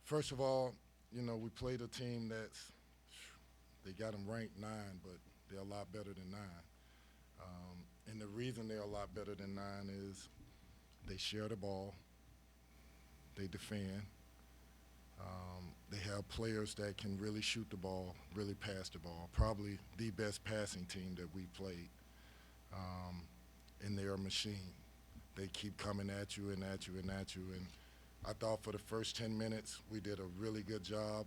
First of all, we played a team they got them ranked 9, but they're a lot better than 9. And the reason they're a lot better than 9 is they share the ball, they defend, they have players that can really shoot the ball, really pass the ball. Probably the best passing team that we played, um, and they're a machine. They keep coming at you and at you and at you. And I thought for the first 10 minutes we did a really good job,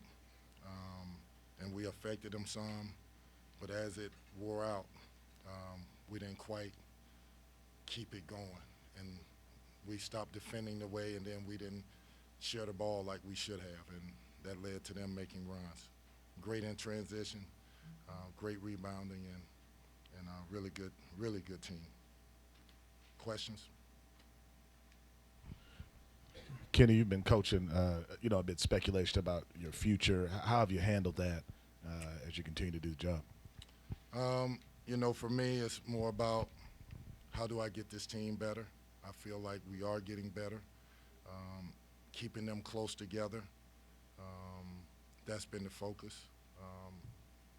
um, and we affected them some. But as it wore out, we didn't quite keep it going, and we stopped defending the way, and then we didn't share the ball like we should have, and that led to them making runs. Great in transition, great rebounding, and really good team. Questions? Kenny, you've been coaching, a bit speculation about your future. How have you handled that as you continue to do the job? For me, it's more about how do I get this team better. I feel like we are getting better, keeping them close together. Um, that's been the focus. Um,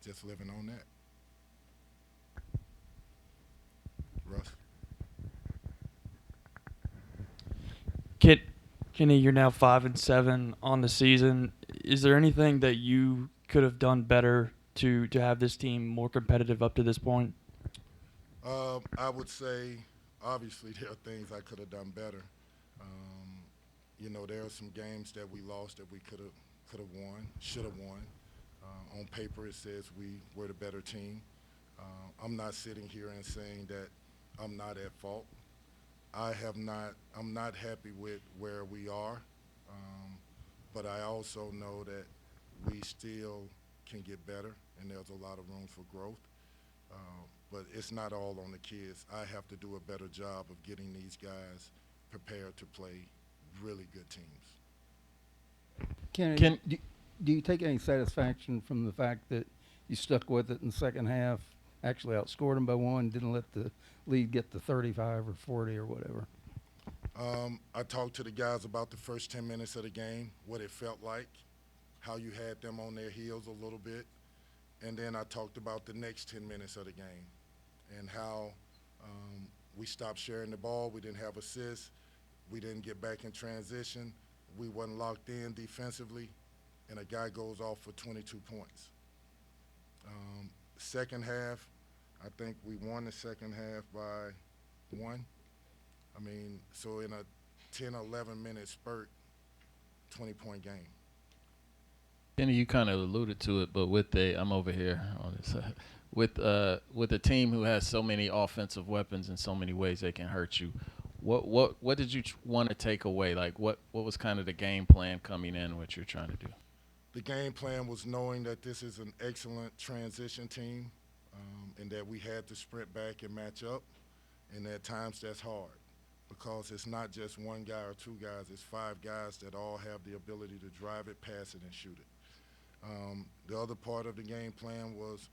just living on that. Russ? Kit, Kenny, you're now 5-7 on the season. Is there anything that you could have done better to have this team more competitive up to this point? I would say, obviously, there are things I could have done better. There are some games that we lost that we could have won, should have won. On paper, it says we were the better team. I'm not sitting here and saying that I'm not at fault. I'm not happy with where we are, but I also know that we still can get better, and there's a lot of room for growth. But it's not all on the kids. I have to do a better job of getting these guys prepared to play really good teams. Kenny, Can do you take any satisfaction from the fact that you stuck with it in the second half, actually outscored them by one, didn't let the lead get to 35 or 40 or whatever? I talked to the guys about the first 10 minutes of the game, what it felt like, how you had them on their heels a little bit, and then I talked about the next 10 minutes of the game and how we stopped sharing the ball, we didn't have assists, we didn't get back in transition, we wasn't locked in defensively, and a guy goes off for 22 points. Second half, I think we won the second half by 1. So in a 10, 11-minute spurt, 20-point game. Kenny, you kind of alluded to it, but I'm over here on this side. With a team who has so many offensive weapons in so many ways they can hurt you, what did you want to take away? Like what was kind of the game plan coming in, what you're trying to do? The game plan was knowing that this is an excellent transition team, and that we had to sprint back and match up, and at times that's hard because it's not just one guy or two guys, it's 5 guys that all have the ability to drive it, pass it, and shoot it. The other part of the game plan was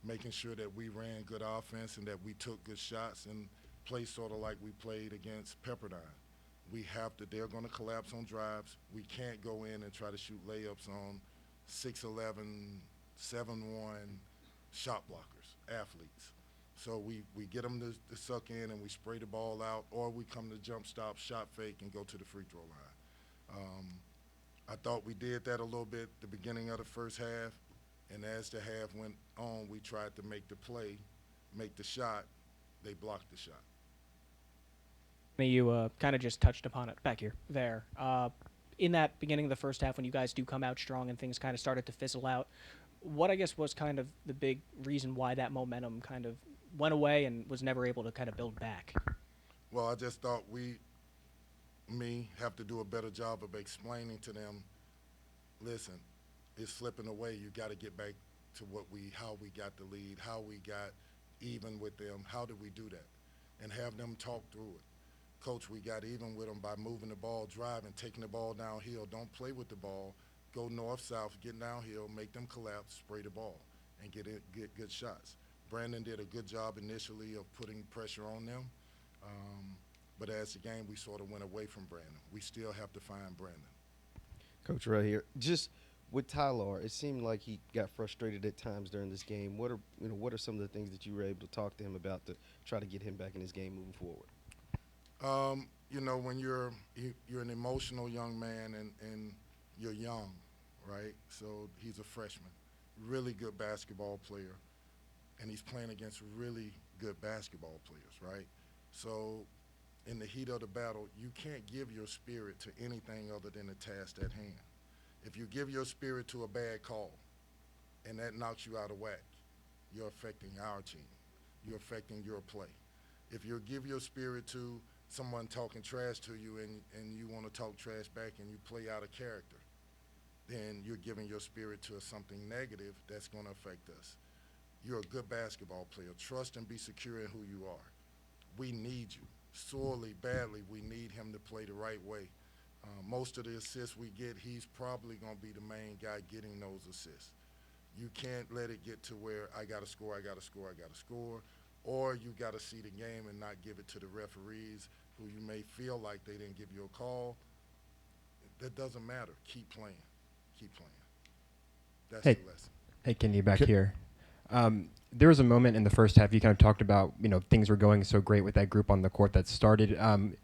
making sure that we ran good offense and that we took good shots and played sort of like we played against Pepperdine. They're going to collapse on drives. We can't go in and try to shoot layups on 6'11", 7'1" shot blockers, athletes. So we get them to suck in and we spray the ball out, or we come to jump stop, shot fake, and go to the free throw line. I thought we did that a little bit the beginning of the first half, and as the half went on, we tried to make the play, make the shot. They blocked the shot. You kind of just touched upon it back here. There. In that beginning of the first half, when you guys do come out strong and things kind of started to fizzle out, what I guess was kind of the big reason why that momentum kind of went away and was never able to kind of build back? Well, I just thought have to do a better job of explaining to them, listen, it's slipping away. You got to get back to how we got the lead, how we got even with them, how did we do that, and have them talk through it. Coach, we got even with them by moving the ball, driving, taking the ball downhill. Don't play with the ball. Go north-south, get downhill, make them collapse, spray the ball, and get good shots. Brandon did a good job initially of putting pressure on them, but as the game, we sort of went away from Brandon. We still have to find Brandon. Coach right here. Just with Tyler, it seemed like he got frustrated at times during this game. What are some of the things that you were able to talk to him about to try to get him back in his game moving forward? When you're an emotional young man and you're young, right? So he's a freshman, really good basketball player, and he's playing against really good basketball players, right? So in the heat of the battle, you can't give your spirit to anything other than the task at hand. If you give your spirit to a bad call and that knocks you out of whack, you're affecting our team. You're affecting your play. If you give your spirit to someone talking trash to you and you want to talk trash back and you play out of character, then you're giving your spirit to something negative that's going to affect us. You're a good basketball player. Trust and be secure in who you are. We need you sorely, badly. We need him to play the right way. Most of the assists we get, he's probably going to be the main guy getting those assists. You can't let it get to where I got to score, or you got to see the game and not give it to the referees who you may feel like they didn't give you a call. That doesn't matter. Keep playing. Keep playing. That's Hey. the lesson. Hey, Kenny, back here. There was a moment in the first half you kind of talked about, things were going so great with that group on the court that started.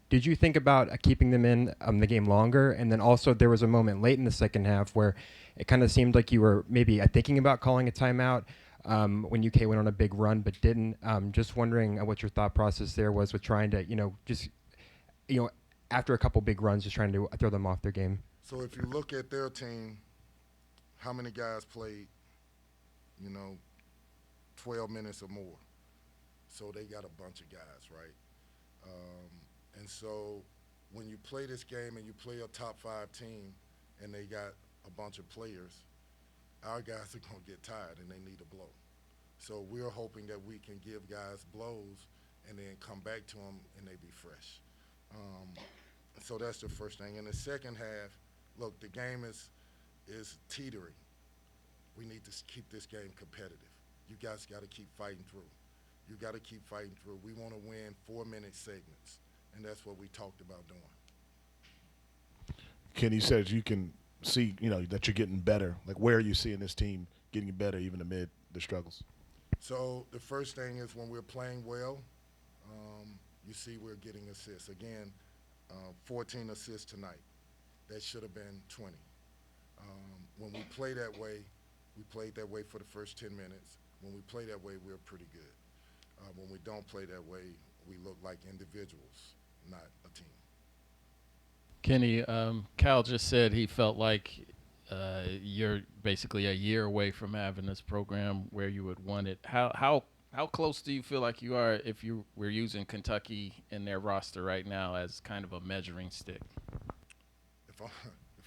Did you think about keeping them in the game longer? And then also there was a moment late in the second half where it kind of seemed like you were maybe thinking about calling a timeout when UK went on a big run but didn't. Just wondering what your thought process there was with trying to, after a couple big runs, just trying to throw them off their game. So if you look at their team, how many guys played, 12 minutes or more? So they got a bunch of guys, right? And so when you play this game and you play a top 5 team and they got a bunch of players, our guys are going to get tired and they need a blow. So we're hoping that we can give guys blows and then come back to them and they be fresh. So that's the first thing. In the second half, look, the game is teetering. We need to keep this game competitive. You guys got to keep fighting through. You got to keep fighting through. We want to win 4-minute segments, and that's what we talked about doing. Kenny says you can see, that you're getting better. Like, where are you seeing this team getting better even amid the struggles? So the first thing is when we're playing well, you see we're getting assists. Again, 14 assists tonight. That should have been 20. When we play that way, we played that way for the first 10 minutes. When we play that way, we're pretty good. When we don't play that way, we look like individuals, not a team. Kenny, Cal just said he felt like you're basically a year away from having this program where you would want it. How close do you feel like you are if you were using Kentucky in their roster right now as kind of a measuring stick? If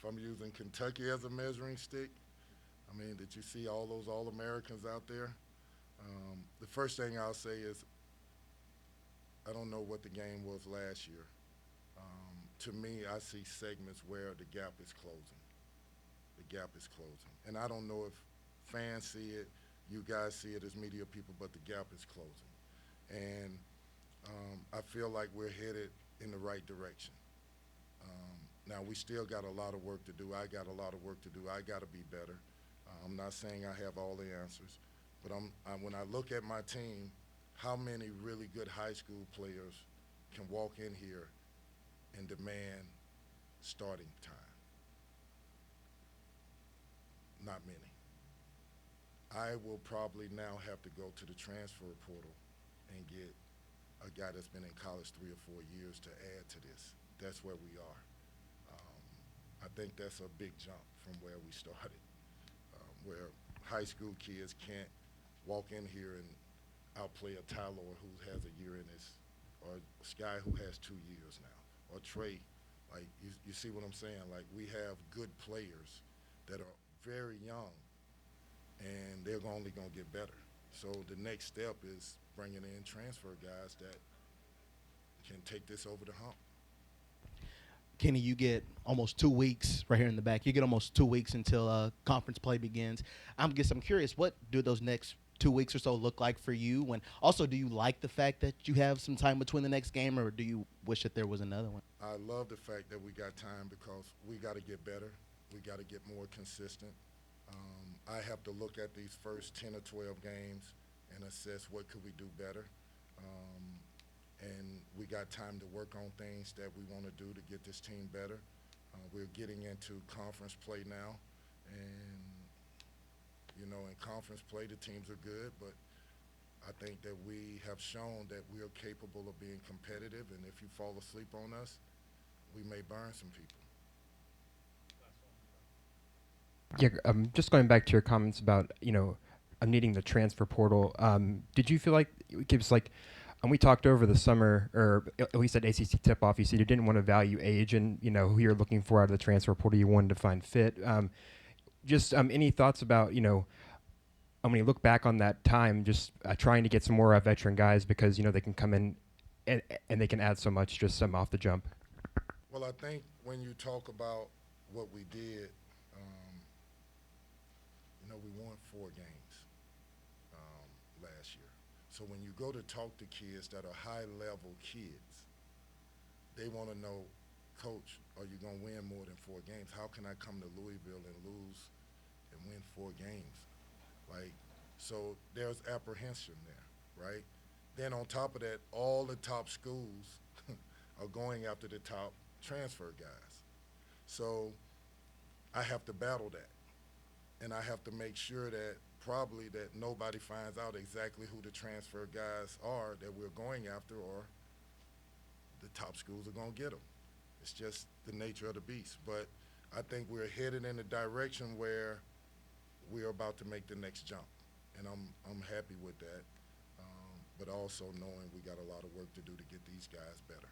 I'm using Kentucky as a measuring stick, did you see all those All-Americans out there? The first thing I'll say is I don't know what the game was last year. To me, I see segments where the gap is closing. The gap is closing. And I don't know if fans see it, you guys see it as media people, but the gap is closing. And I feel like we're headed in the right direction. Now, we still got a lot of work to do. I got a lot of work to do. I got to be better. I'm not saying I have all the answers, but when I look at my team, how many really good high school players can walk in here and demand starting time? Not many. I will probably now have to go to the transfer portal and get a guy that's been in college 3 or 4 years to add to this. That's where we are. I think that's a big jump from where we started, where high school kids can't walk in here and outplay a Tyler who has a year in his, or Sky who has 2 years now, or Trey. Like, you see what I'm saying? Like, we have good players that are very young, and they're only going to get better. So the next step is bringing in transfer guys that can take this over the hump. Kenny, you get almost 2 weeks right here in the back. You get almost 2 weeks until conference play begins. I'm curious, what do those next 2 weeks or so look like for you? And also, do you like the fact that you have some time between the next game, or do you wish that there was another one? I love the fact that we got time because we got to get better. We got to get more consistent. I have to look at these first 10 or 12 games and assess what could we do better. And we got time to work on things that we want to do to get this team better. We're getting into conference play now, and in conference play the teams are good, but I think that we have shown that we are capable of being competitive, and if you fall asleep on us, we may burn some people. Yeah, just going back to your comments about needing the transfer portal. Did you feel like it gives we talked over the summer, or at least at ACC tip-off, you said you didn't want to value age and who you're looking for out of the transfer portal. You wanted to find fit. Just any thoughts about when you look back on that time, just trying to get some more veteran guys because they can come in and they can add so much just off the jump. Well, I think when you talk about what we did, we won 4 games last year. So when you go to talk to kids that are high-level kids, they want to know, Coach, are you going to win more than 4 games? How can I come to Louisville and lose and win 4 games? So there's apprehension there, right? Then on top of that, all the top schools are going after the top transfer guys. So I have to battle that. And I have to make sure that nobody finds out exactly who the transfer guys are that we're going after, or the top schools are going to get them. It's just the nature of the beast. But I think we're headed in a direction where we're about to make the next jump. And I'm happy with that, but also knowing we got a lot of work to do to get these guys better.